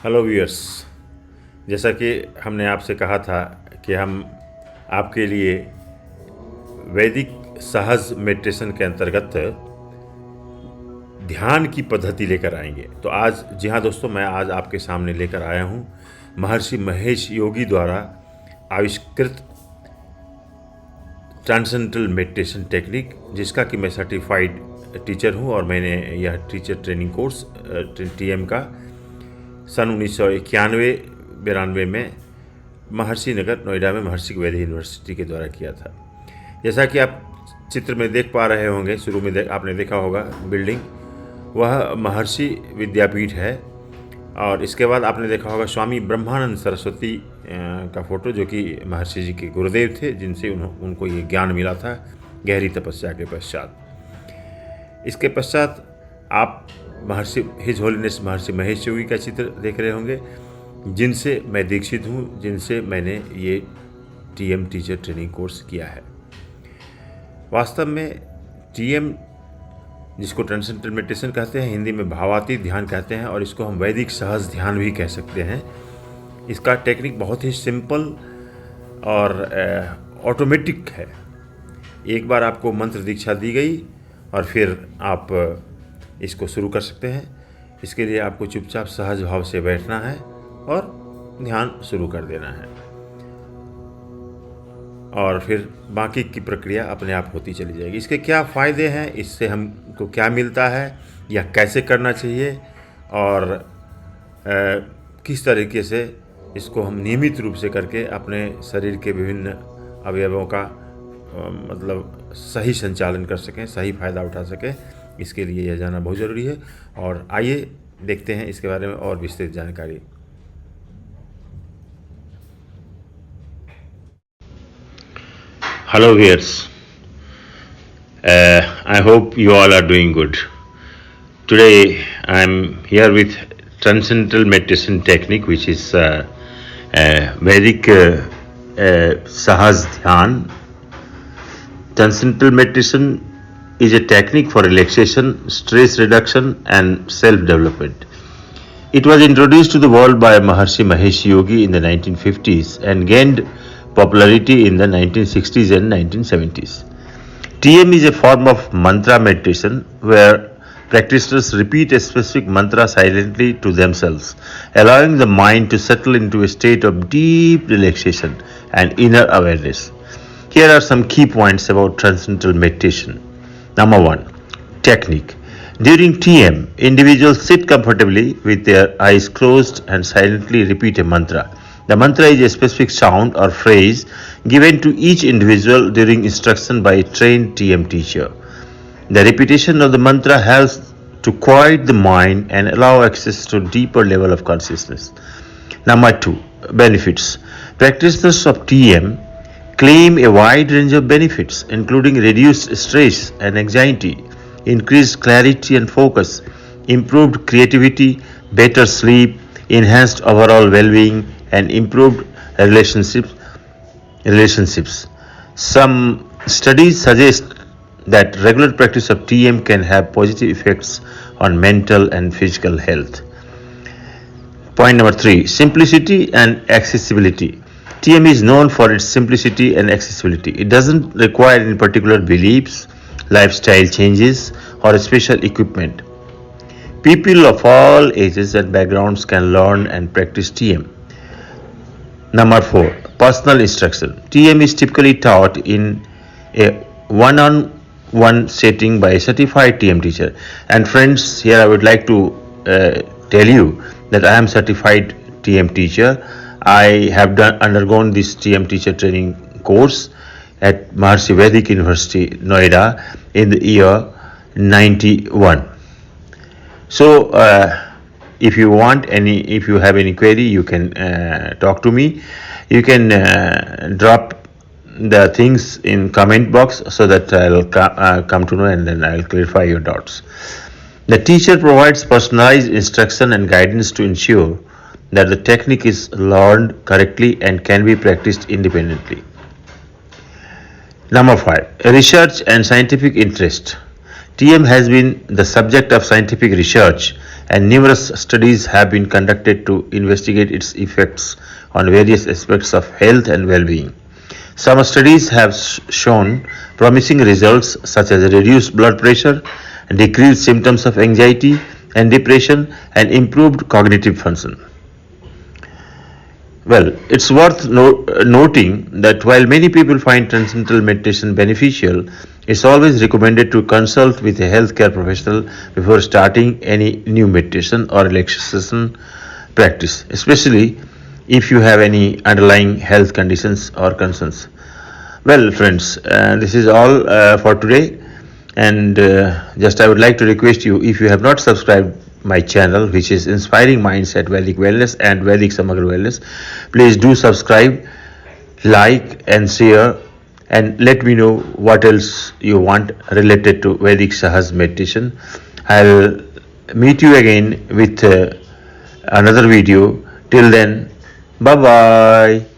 Hello viewers, जैसा कि हमने आपसे कहा था कि हम आपके लिए वैदिक सहज मेडिटेशन के अंतर्गत ध्यान की पद्धति लेकर आएंगे। तो आज जी हाँ दोस्तों, मैं आज आपके सामने लेकर आया हूँ महर्षि महेश योगी द्वारा आविष्कृत ट्रांसेंडेंटल मेडिटेशन टेक्निक, जिसका कि मैं सर्टिफाइड टीचर हूँ और मैंने यह टीचर ट्रेनिंग कोर्स TM का सन 1991-92 में महर्षि नगर नोएडा में महर्षि वैदिक यूनिवर्सिटी के द्वारा किया था। जैसा कि आप चित्र में देख पा रहे होंगे, शुरू में आपने देखा होगा बिल्डिंग, वह महर्षि विद्यापीठ है। और इसके बाद आपने देखा होगा स्वामी ब्रह्मानंद सरस्वती का फोटो, जो कि महर्षि जी के गुरुदेव थे, जिनसे उनको ये ज्ञान मिला था गहरी तपस्या के पश्चात। इसके पश्चात आप महर्षि हिज होलीनेस महर्षि महेश योगी का चित्र देख रहे होंगे, जिनसे मैं दीक्षित हूँ, जिनसे मैंने ये TM टीचर ट्रेनिंग कोर्स किया है। वास्तव में TM, जिसको ट्रांसेंडेंटल मेडिटेशन कहते हैं, हिंदी में भावातीत ध्यान कहते हैं, और इसको हम वैदिक सहज ध्यान भी कह सकते हैं। इसका टेक्निक बहुत ही सिंपल और ऑटोमेटिक है। एक बार आपको मंत्र दीक्षा दी गई और फिर आप इसको शुरू कर सकते हैं। इसके लिए आपको चुपचाप सहज भाव से बैठना है और ध्यान शुरू कर देना है, और फिर बाकी की प्रक्रिया अपने आप होती चली जाएगी। इसके क्या फ़ायदे हैं, इससे हमको क्या मिलता है, या कैसे करना चाहिए, और किस तरीके से इसको हम नियमित रूप से करके अपने शरीर के विभिन्न अवयवों का मतलब सही संचालन कर सकें, सही फ़ायदा उठा सकें, इसके लिए यह जानना बहुत ज़रूरी है। और आइए देखते हैं इसके बारे में और विस्तृत जानकारी। Hello viewers, I hope you all are doing good. Today I am here with Transcendental meditation technique, which is Vedic Sahaj Dhyan. Transcendental meditation is a technique for relaxation, stress reduction and self-development. It was introduced to the world by Maharishi Mahesh Yogi in the 1950s and gained popularity in the 1960s and 1970s. TM is a form of mantra meditation where practitioners repeat a specific mantra silently to themselves, allowing the mind to settle into a state of deep relaxation and inner awareness. Here are some key points about transcendental meditation. Number 1. Technique. During TM, individuals sit comfortably with their eyes closed and silently repeat a mantra. The mantra is a specific sound or phrase given to each individual during instruction by a trained TM teacher. The repetition of the mantra helps to quiet the mind and allow access to a deeper level of consciousness. Number 2. Benefits. Practitioners of TM claim a wide range of benefits, including reduced stress and anxiety, increased clarity and focus, improved creativity, better sleep, enhanced overall well-being, and improved relationships. Some studies suggest that regular practice of TM can have positive effects on mental and physical health. Point number 3. Simplicity and accessibility. TM is known for its simplicity and accessibility. It doesn't require any particular beliefs, lifestyle changes, or special equipment. People of all ages and backgrounds can learn and practice TM. Number 4. Personal instruction. TM is typically taught in a one-on-one setting by a certified TM teacher. And friends, here I would like to tell you that I am certified TM teacher. I have undergone this TM teacher training course at Maharishi Vedic University, Noida, in the year 91. So, if you have any query, you can talk to me. You can drop the things in comment box so that I'll come to know, and then I'll clarify your doubts. The teacher provides personalized instruction and guidance to ensure that the technique is learned correctly and can be practiced independently. Number 5. Research and scientific interest. TM has been the subject of scientific research and numerous studies have been conducted to investigate its effects on various aspects of health and well-being. Some studies have shown promising results such as reduced blood pressure, decreased symptoms of anxiety and depression, and improved cognitive function. Well, it's worth noting that while many people find transcendental meditation beneficial, it's always recommended to consult with a healthcare professional before starting any new meditation or relaxation practice, especially if you have any underlying health conditions or concerns. Well, friends, this is all for today. And just I would like to request you, if you have not subscribed my channel, which is Inspiring Mindset Vedic Wellness and Vedic Samagra Wellness, please do subscribe, like and share, and let me know what else you want related to Vedic Sahaj meditation. I'll meet you again with another video. Till then, bye bye.